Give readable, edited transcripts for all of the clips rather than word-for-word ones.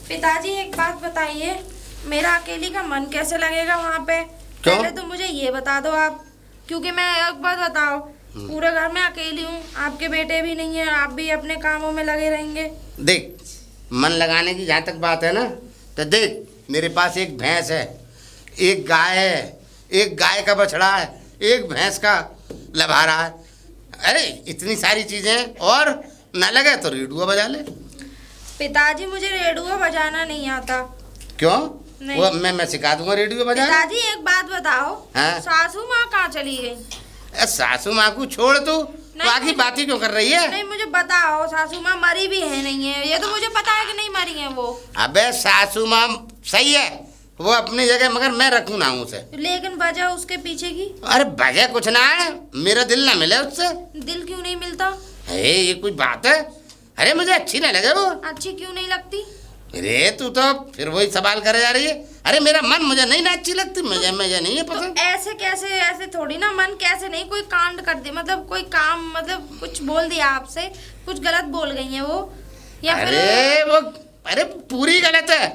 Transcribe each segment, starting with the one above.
पिताजी एक बात बताइए, मेरा अकेली का मन कैसे लगेगा वहाँ पे? क्यों? पहले तो मुझे ये बता दो आप, क्योंकि मैं एक बात बताओ, पूरे घर में अकेली हूँ, आपके बेटे भी नहीं है, आप भी अपने कामों में लगे रहेंगे। देख, मन लगाने की जहाँ तक बात है ना, तो देख मेरे पास एक भैंस है, एक गाय है, एक गाय का बछड़ा है, एक भैंस का लभारा है। अरे इतनी सारी चीजें, और न लगे तो रेडियो बजा ले। पिताजी मुझे रेडियो बजाना नहीं आता। क्यों? नहीं। वो मैं सिखा दूंगा रेडियो बजाना। पिताजी एक बात बताओ, हाँ? सासू माँ कहाँ चली गई? सासू माँ को छोड़ तू, तो आगे बात ही क्यों कर रही है? नहीं मुझे बताओ, सासू माँ मरी भी है नहीं है, ये तो मुझे पता है कि नहीं मरी है वो। अबे सासू माँ सही है, वो अपनी जगह, मगर मैं रखूँ ना उसे। लेकिन वजह उसके पीछे की? अरे वजह कुछ ना है, मेरा दिल ना मिले उससे। दिल क्यों नहीं मिलता? ये कोई बात है? अरे मुझे अच्छी ना लगे वो। अच्छी क्यों नहीं लगती? अरे तू तो फिर वही सवाल करे जा रही है। अरे मेरा मन मुझे नहीं ना अच्छी लगती, मुझे नहीं है पसंद। तो ऐसे कैसे, ऐसे थोड़ी ना, मन कैसे नहीं, कोई कांड कर दे, मतलब कोई काम, मतलब कुछ बोल दिया आपसे, कुछ गलत बोल गई है वो, या अरे वो, अरे पूरी गलत है,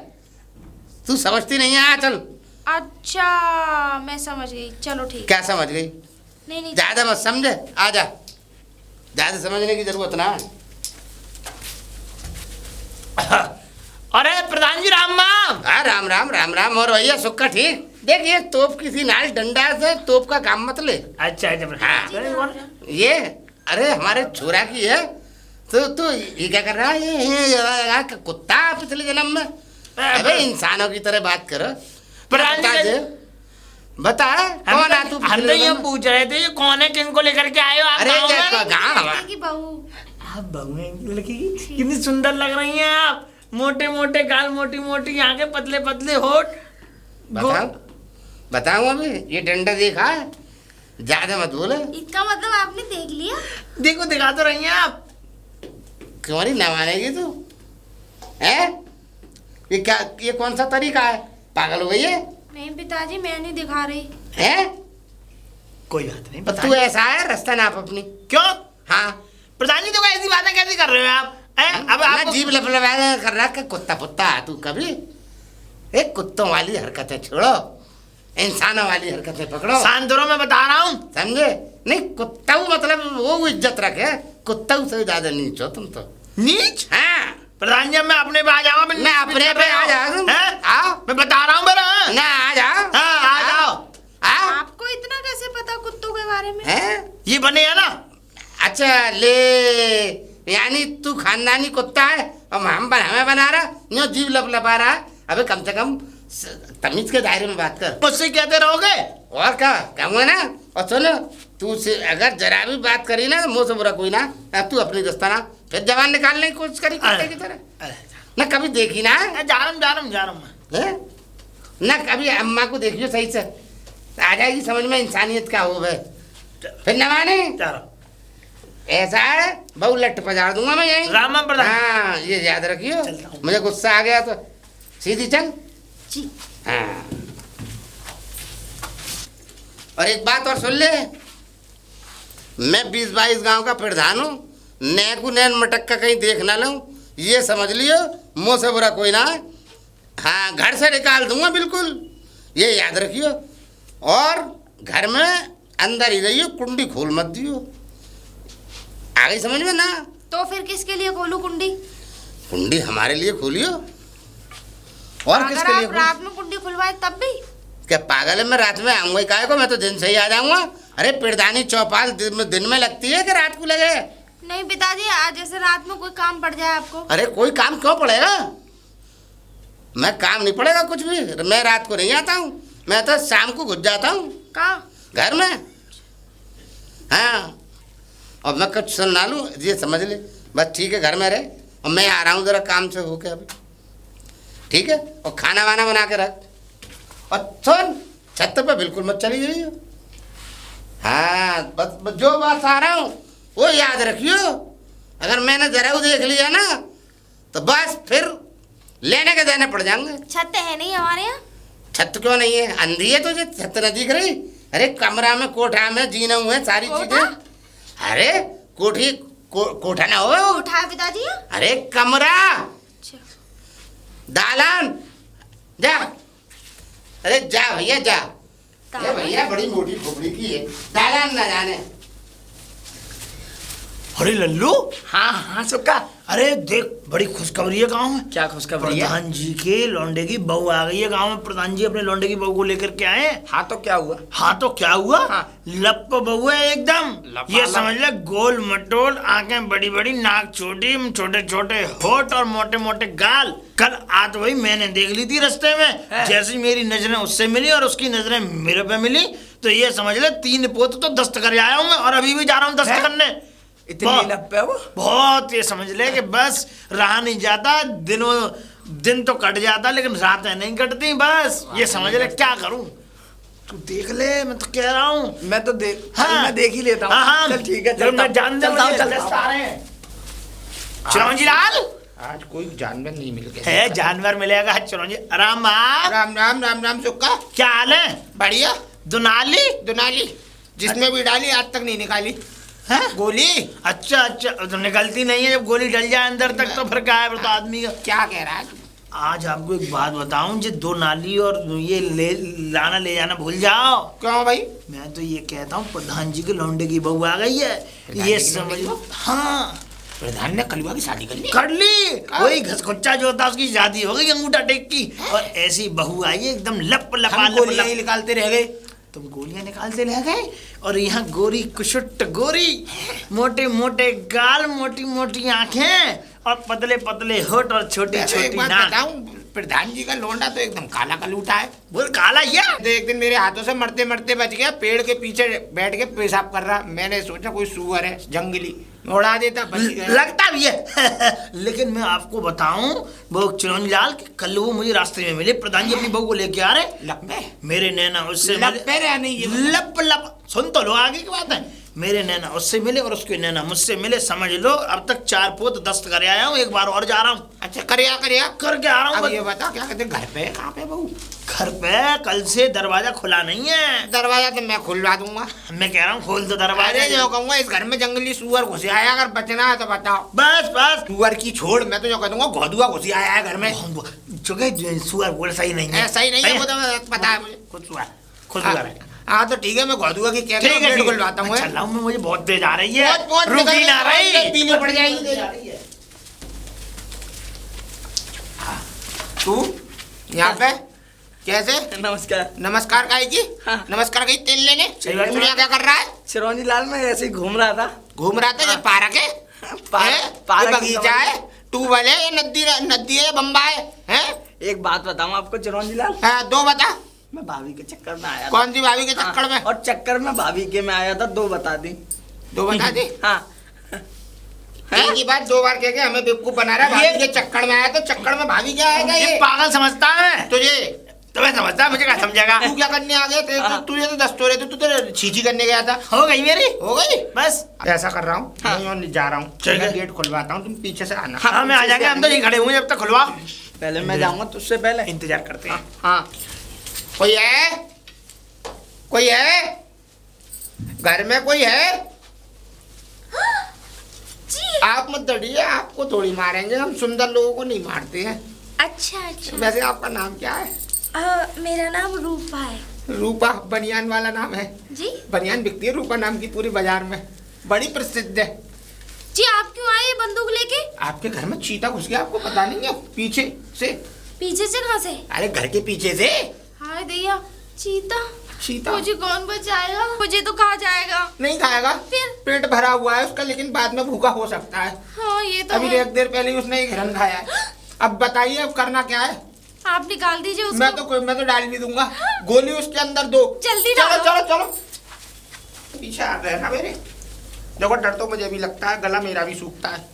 तू समझती नहीं है। चल। अच्छा मैं समझ गई, चलो ठीक। क्या समझ गई? नहीं ज्यादा मत समझे, आ जा, ज्यादा समझने की जरूरत ना है। अरे प्रधान जी राम राम। हाँ राम राम राम राम। और भैया सुक्का ठीक? देख ये तोप किसी नाल डंडा से तोप का काम मत ले। अच्छा हाँ। ये अरे हमारे छोरा की है, तो ये क्या कर रहा है? ये कुत्ता पिछले जन्म में। अबे इंसानों की तरह बात करो। प्रधान जी बता कौन है तू? हम तो ये पूछ रहे थे, ये कौन है, किनको लेकर के आए हो आप? अरे गाँव की बहू। आप बहू हैं लड़की की, कितनी सुंदर लग रही हैं आप, मोटे मोटे गाल, मोटी मोटी आंखें, पतले पतले होठ। बताऊं अभी ये डंडा देखा है? ज्यादा मत बोले। इसका मतलब आपने देख लिया? देखो दिखा तो रही हैं आप। क्यों नहीं मानेगी तू? है ये क्या, ये कौन सा तरीका है? पागल हो गई है? नहीं पिताजी मैं नहीं दिखा रही है। कोई बात नहीं, तू ऐसा है, रास्ता नाप अपनी। क्यों? हाँ प्रधान जी तो ऐसी बातें कैसे कर रहे हो आप? अब आप जीभ लपलपा कर रहा है, कुत्ता पुत्ता तू कभी। एक कुत्तों वाली हरकतें छोड़ो, इंसानों वाली हरकतें पकड़ो। शांत रहो, मैं बता रहा हूँ। समझे? नहीं कुत्ता मतलब वो इज्जत रखे, कुत्ता से ज्यादा नीच हो तुम तो। नीच? हाँ प्रधान जी मैं अपने पे आ जाऊंगा। मैं अपने पे आ जाऊँ। आओ, मैं बता रहा हूँ मेरा। ना आ जाओ। हाँ आ जाओ। आपको इतना कैसे पता कुत्तों के बारे में? हैं? ये बने है ना। अच्छा ले, यानी तू खानदानी कुत्ता है और हमें बना रहा, यूँ जीव लपलपा रहा। अबे कम से कम तमीज के दायरे में बात कर। मुझसे कहते रहोगे और क्या कहूँगा ना। और सुनो, तू से अगर जरा भी बात करी ना, मुँह से बुरा कोई ना, तू अपनी दस्ताना फिर जवान निकालने की कोशिश करी कुत्ते की तरह। ना कभी देखी ना जा रहा हूँ मैं। ना कभी अम्मा को देखियो सही से, आ जाएगी समझ में इंसानियत क्या हो भाई। फिर न माने ऐसा है, बहु लट पजार दूंगा मैं यहीं। राम प्रधान। हाँ ये याद रखियो, मुझे गुस्सा आ गया तो सीधी चल जी। हाँ। और एक बात और सुन ले, मैं 20-22 गांव का प्रधान हूँ, नैकू नैन मटक का कहीं देख ना लूँ, ये समझ लियो, मुँह से बुरा कोई ना। हाँ घर से निकाल दूंगा बिल्कुल, ये याद रखियो। और घर में अंदर ही रहियो, कुंडी खोल मत दियो। आ गई समझ में ना? तो फिर किसके लिए खोलूं कुंडी? कुंडी हमारे लिए खोलियो। और किसके लिए? रात में कुंडी खुलवाए तब भी? क्या पागल है? मैं रात में आऊंगा काहे को? मैं तो दिन से ही आ जाऊंगा। अरे प्रधानी चौपाल दिन में लगती है कि रात को लगे? नहीं पिताजी, आज जैसे रात में कोई काम पड़ जाए आपको। अरे कोई काम क्यों पड़ेगा? मैं काम नहीं पड़ेगा कुछ भी, मैं रात को नहीं आता हूँ, मैं तो शाम को घुस जाता हूँ। कहाँ? घर में। हाँ और मैं कुछ सुन ना लूँ, ये समझ ले बस। ठीक है घर में रहे, और मैं आ रहा हूँ जरा काम से होके अभी, ठीक है? और खाना वाना बना के रख। और सुन, छत पे बिल्कुल मत चली जाइए। हाँ बस जो बात आ रहा हूँ वो याद रखियो। अगर मैंने जरा देख लिया ना तो बस फिर लेने के देने पड़ जाएंगे। छत है नहीं हमारे यहाँ? छत क्यों नहीं है? अंधी है तुझे? छत न दिख रही? अरे कमरा में, कोठा में, जीना हुए सारी चीजें। अरे कोठी कोठा ना हो? कोठा है पिताजी? अरे कमरा, दालन जा, अरे जा भैया जा। ये भैया बड़ी मोटी खोपड़ी की है, दालन ना जाने। अरे लल्लू, हाँ हाँ सुक्का। अरे देख बड़ी खुशखबरी है गांव में। क्या खुशखबरी है? प्रधान जी के लौंडे की बहू आ गई है गांव में। प्रधान जी अपने लौंडे की बहू को लेकर के आए। हाँ तो क्या हुआ? हाँ तो क्या हुआ? हाँ। लप बहू है एकदम। लपा ये लप। समझ ले, गोल मटोल, आंखें बड़ी बड़ी, नाक छोटी, छोटे छोटे होठ और मोटे मोटे गाल। कल आज वही मैंने देख ली थी रास्ते में। है। जैसी मेरी नजरें उससे मिली और उसकी नजरें मेरे पे मिली, तो ये समझ ले 3 पोत तो दस्त कर आया हूँ मैं, और अभी भी जा रहा हूँ दस्त है? करने। इतनी लप है वो? बहुत, ये समझ ले कि बस रहा नहीं जाता। दिन तो कट जाता, लेकिन रातें नहीं कटती। बस ये समझ ले, क्या करूं? तू देख ले, मैं तो कह रहा हूँ। मैं तो देख, हाँ। मैं देख ही लेता हूँ। हाँ, चल ठीक है, चल मैं जान दे, चलता हूँ, मुझे चलता दस्त हूँ। आ रहे हैं। चिरौंजी लाल आज कोई जानवर नहीं मिल गया है, जानवर मिलेगा चिरौंजी। राम राम राम राम राम सुक्का। क्या हाल है? बढ़िया। दुनाली दुनाली जिसमें भी डाली आज तक नहीं निकाली है? गोली। अच्छा अच्छा, तो निकलती नहीं है। जब गोली डल जाए अंदर तक तो फिर क्या है, फिर तो आदमी का। क्या कह रहा है तू? आज आपको एक बात बताऊं, जो 2 नाली और ये ले जाना भूल जाओ। क्यों भाई? मैं तो ये कहता हूँ, प्रधान जी के लौंडे की बहू आ गई है। प्रधान ये जी की समझ लौंडे लो। हाँ, प्रधान ने कलुआ की शादी कर ली। कर ली। वही घसखुच्चा जो होता उसकी शादी हो गई अंगूठा टेक की, और ऐसी बहू आई है एकदम लप लपा हम लप गोलियां ही लप। निकालते रह गए। तुम गोलियां निकालते रह गए, और यहाँ गोरी कुशुट गोरी, मोटे मोटे गाल, मोटी मोटी आंखें, और पतले पतले होठ और छोटी एक छोटी बात नाक। बताऊं, प्रधान जी का लौंडा तो एकदम काला कलूटा है। बोल काला ये। तो एक दिन मेरे हाथों से मरते मरते बच गया, पेड़ के पीछे बैठ के पेशाब कर रहा। मैंने सोचा कोई सुअर है जंगली, उड़ा देता, बच गया। लगता भी है। लेकिन मैं आपको बताऊं, वो चिरौंजी लाल, कल वो मुझे रास्ते में मिले। प्रधान जी अपनी बहू को लेके आ रहे। लपे मेरे नैना उससे लपे रहे नहीं ये बता। लप लप, सुन तो लो आगे की बात है। मेरे नैना उससे मिले और उसके नैना मुझसे मिले। समझ लो अब तक 4 पोत दस्त कर आया हूँ, एक बार और जा रहा हूँ। अच्छा करिया करिया करके आ रहा अब हूँ। ये बता, क्या कहते घर पे है? कहाँ पे बहू? घर पे कल से दरवाजा खुला नहीं है। दरवाजा तो मैं खुलवा दूंगा। मैं कह रहा हूँ खोल दो अरे दरवाजा। जो कहूंगा, इस घर में जंगली सुअर घुस आया, अगर बचना है तो बताओ। बस बस। सुअर की छोड़, मैं तो जो कह दूंगा घोदुआ घुस आया है घर में। जगह सुअर बोल सही नहीं है। ऐसा ही नहीं है, वो तो पता है मुझे। खुद सुअर है। हाँ तो ठीक है, मैं घोदुआ की क्या ठीक है, खुलवाता हूँ। चल रहा हूँ मैं, मुझे बहुत तेज आ रही है। बहुत रुकी ना रही, पीनी पड़ जाएगी। तू यहाँ पे कैसे? नमस्कार। नमस्कार काहे की? हाँ। नमस्कार कही तेल लेने? सही बात है। तू यहाँ क्या कर रहा है? चिरौंजी लाल में ऐसे ही घूम रहा था। घूम रहा था? ये पार्क है? पार्क ये बगीचा है? ट्यूबवेल है? ये नदी है? बम्बा है? एक बात बताऊं आपको चिरौंजी लाल, हाँ, दो बता। मैं भाभी के चक्कर में आया था। कौन सी भाभी के चक्कर में? और चक्कर में भाभी के में आया था, 2 बता दी। दो बता दी। हाँ। एक ही बात 2 बार कह के हमें बेवकूफ बना रहा है। भाभी के चक्कर में आया तो चक्कर में भाभी क्या आएगा? ये ये पागल समझता है तुझे तुम्हें समझता है, मुझे क्या समझेगा? तू क्या करने आ गया? तुझे तो दस्तूर है, तू तो छीछी करने गया था। हो गई मेरी, हो गई। बस। ऐसा कर रहा हूँ, हाँ। मैं और जा रहा हूँ, ठीक है। मैं गेट खुलवाता हूँ, तुम पीछे से आना। हाँ मैं आ जाएंगे, हम तो यहीं खड़े हुए जब तक खुलवा। पहले मैं जाऊंगा तुझसे पहले। इंतजार करते हैं। हाँ। कोई है? कोई है घर में? कोई है? जी। आप मत डरिए, आपको थोड़ी मारेंगे, हम सुंदर लोगों को नहीं मारते हैं। अच्छा अच्छा। वैसे आपका नाम क्या है? मेरा नाम रूपा है। रूपा बनियान वाला नाम है? जी बनियान बिकती है रूपा नाम की पूरी बाजार में, बड़ी प्रसिद्ध है। जी, आप क्यों आए बंदूक लेके? आपके घर में चीता घुस गया, आपको पता नहीं है? पीछे से। पीछे से? कहाँ से? अरे घर के पीछे से। हाय दैया, चीता। चीता मुझे कौन बचाएगा? मुझे तो खा जाएगा। नहीं खाएगा, फिर? पेट भरा हुआ है उसका, लेकिन बाद में भूखा हो सकता है। हाँ ये तो अभी है। 1 देर पहले ही उसने एक हिरन खाया है। अब बताइए अब करना क्या है? आप निकाल दीजिए उसको। मैं तो डाल भी दूंगा, गोली उसके अंदर दो। जल्दी चलो डालो। चलो चलो, पीछे आ गए ना मेरे। देखो डर तो मुझे भी लगता है, गला मेरा भी सूखता है।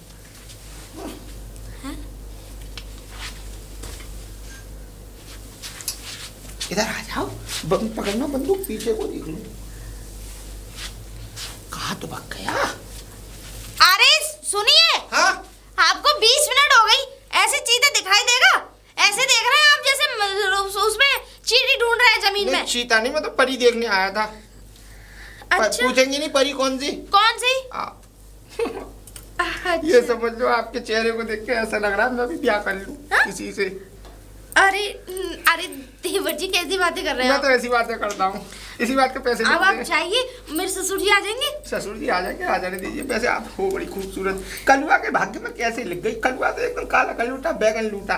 इधर आ जाओ, पकड़ना बंदूक, पीछे को देख लो। कहाँ तो भाग गया? अरे सुनिए, हाँ आपको 20 मिनट हो गई, ऐसे चीता दिखाई देगा? ऐसे देख रहे हैं आप जैसे उसमें चींटी ढूंढ रहे हैं जमीन में। चीता नहीं, मैं तो परी देखने आया था। अच्छा, पूछेंगी नहीं परी कौन सी? कौन सी? ये अच्छा। समझ लो, आपके चेहरे को देख के ऐसा लग रहा है मैं भी ब्याह कर लूं हाँ? किसी से। अरे अरे देवर जी कैसी बातें कर रहे हैं मैं आप? तो ऐसी बातें करता हूँ, इसी बात के पैसे अब मिलते आप हैं। चाहिए मेरे ससुर जी आ जाएंगे। ससुर जी आ जाएंगे, आ जाने दीजिए। वैसे आप हो बड़ी खूबसूरत। कलुआ के भाग्य में कैसे लिख गई? कलुआ तो एकदम काला कलूटा, बैगन लूटा।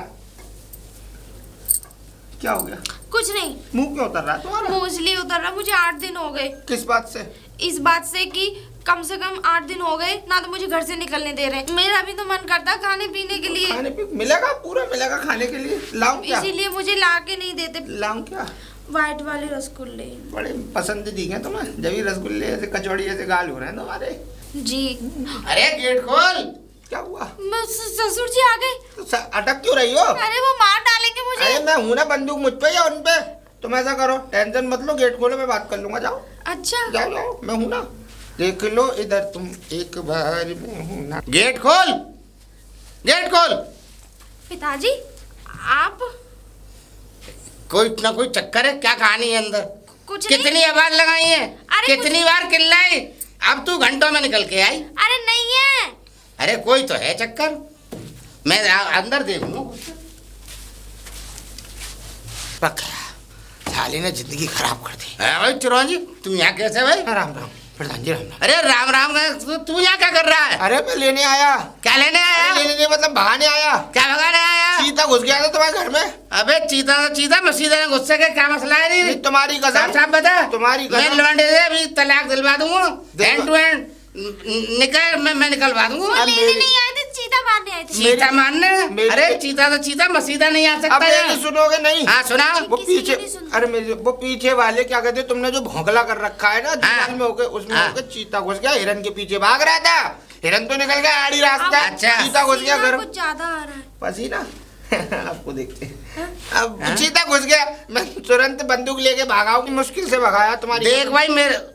क्या हो गया? कुछ नहीं, मुंह क्यों उतर रहा है तुम्हारा? मुंह इसलिए उतर रहा, मुझे 8 दिन हो गए। किस बात से? इस बात से कि कम से कम 8 दिन हो गए ना, तो मुझे घर से निकलने दे रहे हैं। मेरा भी तो मन करता खाने पीने के लिए, खाने पे मिलेगा, पूरा मिलेगा खाने के लिए। लाऊं क्या? इसीलिए मुझे ला के नहीं देते। लाऊं क्या? व्हाइट वाले रसगुल्ले। बड़े पसंद दी हैं तुम्हें, जब भी रसगुल्ले ऐसे कचौड़ी ऐसे गाल हो रहे हैं तुम्हारे। जी अरे गेट खोल। क्या हुआ? ससुर जी आ गए। तो अटक क्यों रही हो? अरे वो मार डालेंगे मुझे। अरे मैं हूं ना, बंदूक मुझ पे या उन पे। तुम ऐसा करो, टेंशन मत लो, गेट खोलो, मैं बात कर लूंगा। जाओ अच्छा जाओ जाओ, मैं हूं ना। देख लो इधर तुम एक बार, मैं हूं ना। गेट खोल, गेट खोल। पिताजी आप कोई ना कोई चक्कर है क्या? कहानी है अंदर? कुछ नहीं। कितनी आवाज लगाई है, अरे कितनी बार चिल्लाई, अब तू घंटों में निकल के आई। अरे नहीं है। अरे कोई तो है चक्कर, मैं अंदर देखूं। साले ने जिंदगी खराब कर दी। है भाई चिरौन जी, तुम यहाँ कैसे भाई? राम राम प्रधान जी, राम राम। अरे राम राम, तू यहाँ क्या कर रहा है? अरे मैं लेने आया। क्या लेने आया? लेने नहीं, मतलब भगाने आया। क्या भगाने आया? चीता घुस गया था तुम्हारे घर में। अबे चीता तो चीता, मसीदा में गुस्से के क्या मसला है? नहीं तुम्हारी कसम, साहब बता। तुम्हारी मैं कसम। लौंडे से अभी तलाक दिलवा दूंगा, एंड टू एंड निकाल, मैं निकलवा दूंगा। वो लेने नहीं आए थे, चीता मारने आए थे। चीता मारने? मेरी- अरे चीता तो चीता, मसीदा नहीं आ अब सकता मेरी यार। सुनोगे नहीं? हाँ सुना। वो किसी की पीछे, नहीं सुनती। अरे मेरे वो पीछे वाले क्या कहते, तुमने जो भौंकला कर रखा है ना दीवार में होके, उसमें हाँ। होके चीता घुस गया। हिरन के पीछे भाग रहा था, हिरन तो निकल गया आड़ी रास्ता। अच्छा। चीता घुस गया घर। कुछ ज्यादा आ रहा है। पसीना आपको देखते हैं। अब चीता घुस गया, मैं तुरंत बंदूक लेके भागा हूँ, मुश्किल से भगाया तुम्हारी। देख भाई,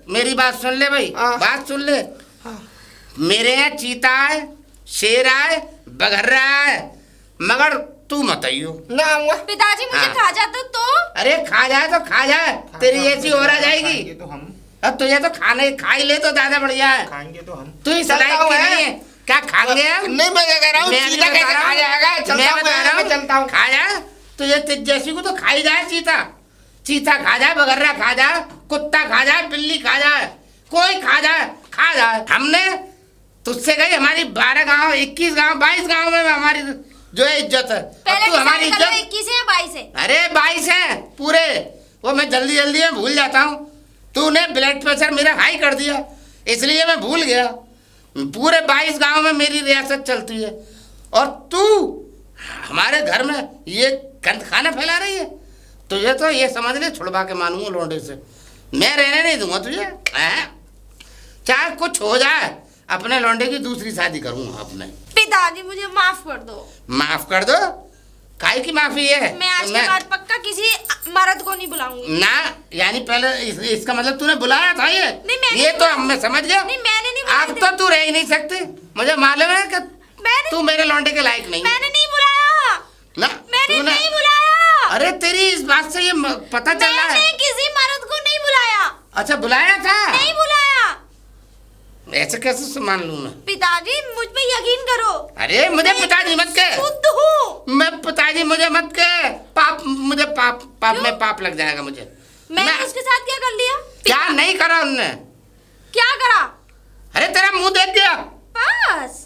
मेरी बात सुन ले भाई, हाँ। बात सुन ले। मेरे यहाँ चीता है, शेर है, बघर्रा है, मगर तू मत आइयो। ना आऊंगा। पिताजी मुझे हाँ। खा जाता तो। अरे खा जाए तो खा जाए, तेरी ऐसी हो रहा जाएगी। खाएंगे तो हम, अब तुझे तो खाने खा ही ले तो ज्यादा बढ़िया है। खाएंगे तो हम। तू इस चलता लायक हूँ, की है? नहीं है। क्या खाएंगे हम? नहीं, मैं क्या कह रहा हूँ, मैं चीता नहीं कैसे बता रहा खा हूँ। जाएगा? चलता मैं हूँ, बता रहा मैं चलता हूँ। खा जाए तुझे जैसी को तो खाई जाए चीता। चीता खा जाए, बगर्रा खा जाए, कुत्ता खा जाए, बिल्ली खा जाए, कोई खा जाए। हमने तुझसे गई हमारी 12 गांव, 21 गांव, 22 गांव में हमारी जो है इज्जत है। पहले अब तू हमारी इज्जत, 21 है 22 है। अरे 22 है पूरे, वो मैं जल्दी जल्दी में भूल जाता हूँ। तूने ब्लड प्रेशर मेरा हाई कर दिया, इसलिए मैं भूल गया। पूरे 22 गांव में मेरी रियासत चलती है, और तू हमारे घर में ये गंद खाना फैला रही है। तुझे तो ये समझ ले, छुड़वा के मानूंगा लौंडे से, मैं रहने नहीं दूंगा तुझे। हैं? चाहे कुछ हो जाए, अपने लौंडे की दूसरी शादी करूंगा अपने। पिताजी मुझे माफ कर दो। माफ कर दो? काहे की माफी है? मैं आज के बाद पक्का किसी मर्द को नहीं बुलाऊंगी। ना, यानी पहले इसका मतलब तूने बुलाया था ये? नहीं, मैंने ये नहीं तो बुलाया। मैं समझ गया। नहीं, मैंने नहीं बुलाया अब तो तू रह ही नहीं सकती, मुझे मालूम है कि मैंने तू मेरे लौंडे के लायक नहीं है। मैंने नहीं बुलाया। ना मैंने तूने, नहीं बुलाया। अरे तेरी इस बात से ये पता चल रहा मैंने है। किसी मर्द को नहीं बुलाया। अच्छा बुलाया था? नहीं बुलाया। ऐसे कैसे मान लूं मैं? पिताजी मुझ पे यकीन करो। अरे मुझे पिताजी मत कह, शुद्ध हूँ मैं पिताजी मुझे मत कह। पाप, मुझे पाप में पाप लग जाएगा मुझे। मैंने मैं- उसके साथ क्या कर लिया? क्या नहीं करा उनने? क्या करा? अरे तेरा मुंह देख गया। बस।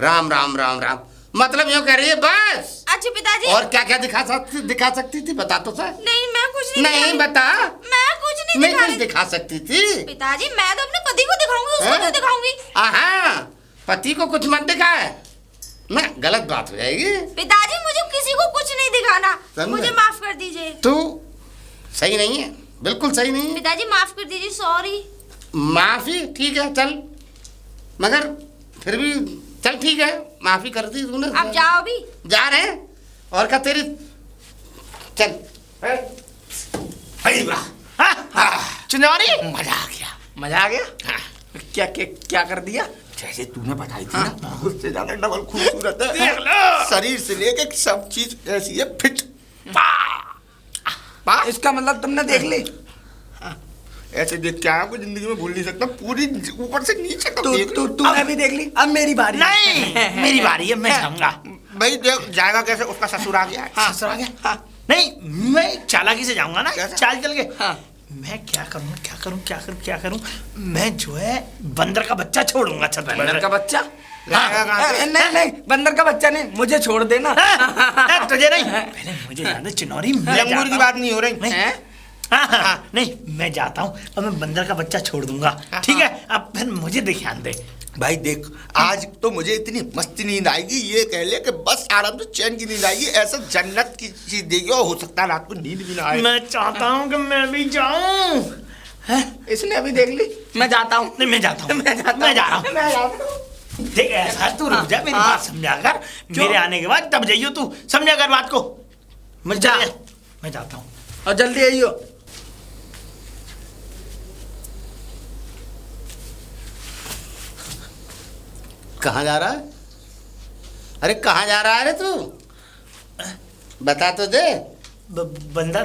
राम राम राम राम, मतलब यूँ कह रही है बस। अच्छा पिताजी। और क्या क्या दिखा सकती थी, बता तो सर। नहीं मैं कुछ नहीं नहीं दिखा बता। रही। मैं कुछ नहीं नहीं दिखा कुछ रही। दिखा सकती थी। पिताजी मैं तो अपने पति को दिखाऊंगी, उसको हैं? क्यों दिखाऊंगी? हाँ, पति को कुछ मत दिखाए ना, गलत बात हो जाएगी। पिताजी मुझे किसी को कुछ नहीं दिखाना, समझे? मुझे माफ कर दीजिए। तू सही नहीं है, बिल्कुल सही नहीं है। पिताजी माफ कर दीजिए, सॉरी। माफी ठीक है चल, मगर फिर भी चल ठीक है, माफी कर दी तूने। आप जाओ भी। जा रहे हैं, और क्या तेरी, चल। अरे वाह, हाँ, चिंगारी मजा आ गया। मजा आ गया। हाँ, क्या क्या क्या कर दिया? जैसे तूने बताई थी ना, उससे ज्यादा डबल खूबसूरत है। देख लो। शरीर से लेके सब चीज ऐसी है, फिट। इसका मतलब तुमने देख ली? ऐसे देख के आया, कोई जिंदगी में भूल नहीं सकता, पूरी ऊपर से नीचे तक देख लो। तूने भी देख ली, अब मेरी बारी। नहीं, मेरी बारी है, मैं जाऊंगा। भाई देख जाएगा कैसे, उसका ससुर आ गया है। हाँ सर आ गया। हाँ नहीं, मैं चालाकी से जाऊंगा ना, कैसे? चाल चल के। हाँ। मैं क्या करूं, मैं जो है बंदर का बच्चा छोड़ूंगा छत पे। बंदर का बच्चा? लाएगा कहाँ से? नहीं बंदर का बच्चा नहीं, मुझे छोड़ देना। तुझे नहीं, पहले मुझे जाना है चिनौरी। मैं लंगूर जाता की हूं। बात नहीं हो रही। नहीं। हैं? हाँ, नहीं मैं जाता हूँ और मैं बंदर का बच्चा छोड़ दूंगा, ठीक है? अब फिर मुझे ध्यान दे। भाई देख, आज तो मुझे इतनी मस्त नींद आएगी, ये कह ले कि बस आराम से चैन की नींद आएगी, ऐसा जन्नत की चीज देगी, और हो सकता है रात को नींद भी ना आए। मैं चाहता हूँ कि मैं भी जाऊँ। इसने अभी देख ली। मैं जाता हूँ। नहीं मैं जाता हूँ, मैं जा रहा हूँ। देख ऐसा तू रुक जा, मेरी बात समझा कर। मेरे आने के बाद तब जाइयो, तू समझा कर बात को। मैं जाता हूँ और जल्दी आइयो। कहाँ जा रहा है? अरे कहाँ जा रहा है रे तू? बता तो दे। बंदर?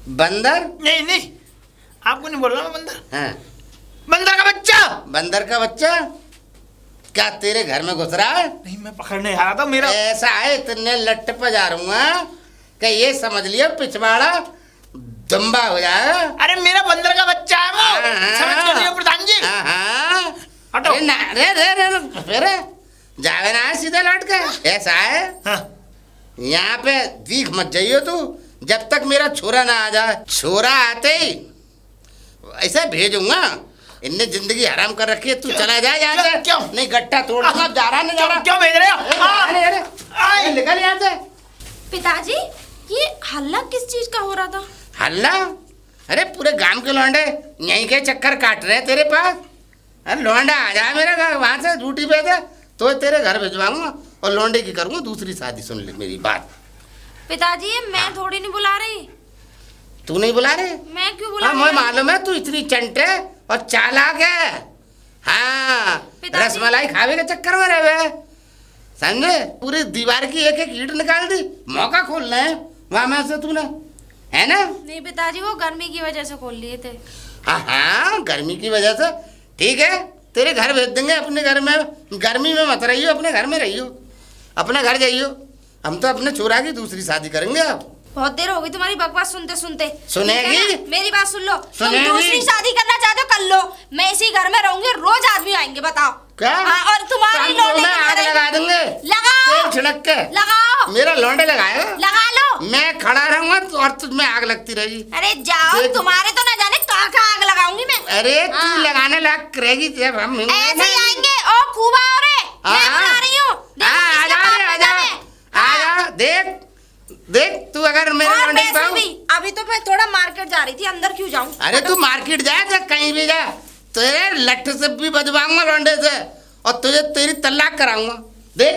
बंदर? नहीं आपको नहीं बोल रहा मैं बंदर। हाँ। बंदर का बच्चा। बंदर का बच्चा क्या तेरे घर में घुस रहा है? नहीं मैं पकड़ने आ रहा था, मेरा ऐसा है, इतने लट्ट पे जा रहूंगा कि ये समझ लिया पिछवाड़ा दम्बा हो जाएगा। अरे मेरा बंदर का बच्चा है वो, समझ के लिए प्रधान जी। हटो। अरे ना रे फिर जावे ना सीधे लौट के। ऐसा है, हाँ। यहाँ पे दीख मत जाइयो तू जब तक मेरा छोरा ना आ जाए। छोरा आते ही ऐसे भेजूंगा। इनने जिंदगी हराम कर रखी है, तू चला जा यहाँ से। क्यों? नहीं गट्टा तोड़ दूंगा, जा रहा नहीं जा रहा। क्यों भेज रहे हो? अरे निकल यहाँ से। पिताजी ये हल्ला किस चीज का हो रहा था? हल्ला? अरे पूरे गांव के लौंडे यहीं के चक्कर काट रहे हैं तेरे पास। अरे लौंडा आ जाए मेरे घर, वहां से ड्यूटी पे थे तो तेरे घर भिजवाऊंगा और लौंडे की करूंगा दूसरी शादी। सुन ले मेरी बात। पिताजी ये मैं थोड़ी नहीं बुला रही। तू नहीं बुला रहे? मैं क्यों बुला हाँ रही? मुझे मालूम है तू इतनी चंटे और चालाक है। हाँ पिताजी। रसमलाई खावे के चक्कर में रहे, समझे? पूरी दीवार की एक एक ईंट निकाल दी, मौका खोलना है वहां में से तूने, है ना? नहीं पिताजी वो गर्मी की वजह से खोल लिए थे। हाँ गर्मी की वजह से। ठीक है तेरे घर भेज देंगे, अपने घर में गर्मी में मत रहियो, अपने घर में रहियो, अपने घर जाइयो। हम तो अपने छोरा की दूसरी शादी करेंगे अब। बहुत देर हो गई तुम्हारी बकवास सुनते सुनते। सुनेगी? ठीक है ना? मेरी बात सुन लो। सुनेगी? तुम दूसरी शादी करना चाहते हो कर लो, मैं इसी घर में रहूंगी, रोज आदमी आएंगे। बताओ क्या? हाँ, और तुम्हारी तो लौंडे मैं की आग करेंगे। लगा देंगे, लगाओ। तेल छिड़क के। लगाओ। मेरा लौंडे लगाएगा, लगा लो। मैं खड़ा रहूंगा और तुझ में आग लगती रहेगी। अरे जाओ, देख। तुम्हारे तो ना जाने कहाँ आग लगाऊंगी मैं। अरे तू हाँ। लगाने लायक करेगी जब हम ऐसे ही आएंगे। ओ खूब आओ रे, मैं बुला रही हूँ। देखो आ किसके जा पास रे, आ भेजा जा है। आ जा। देख देख तू अगर मेरे और लौंडे वैसे पाऊं। भी अभी तो मैं थोड़ा मार्केट जा रही थी, अंदर क्यों जाऊं? अरे तू मार्केट जा, जा कहीं भी जा, तेरे लठ से भी बजवाऊंगा लौंडे से और तुझे तेरी तलाक कराऊंगा। देख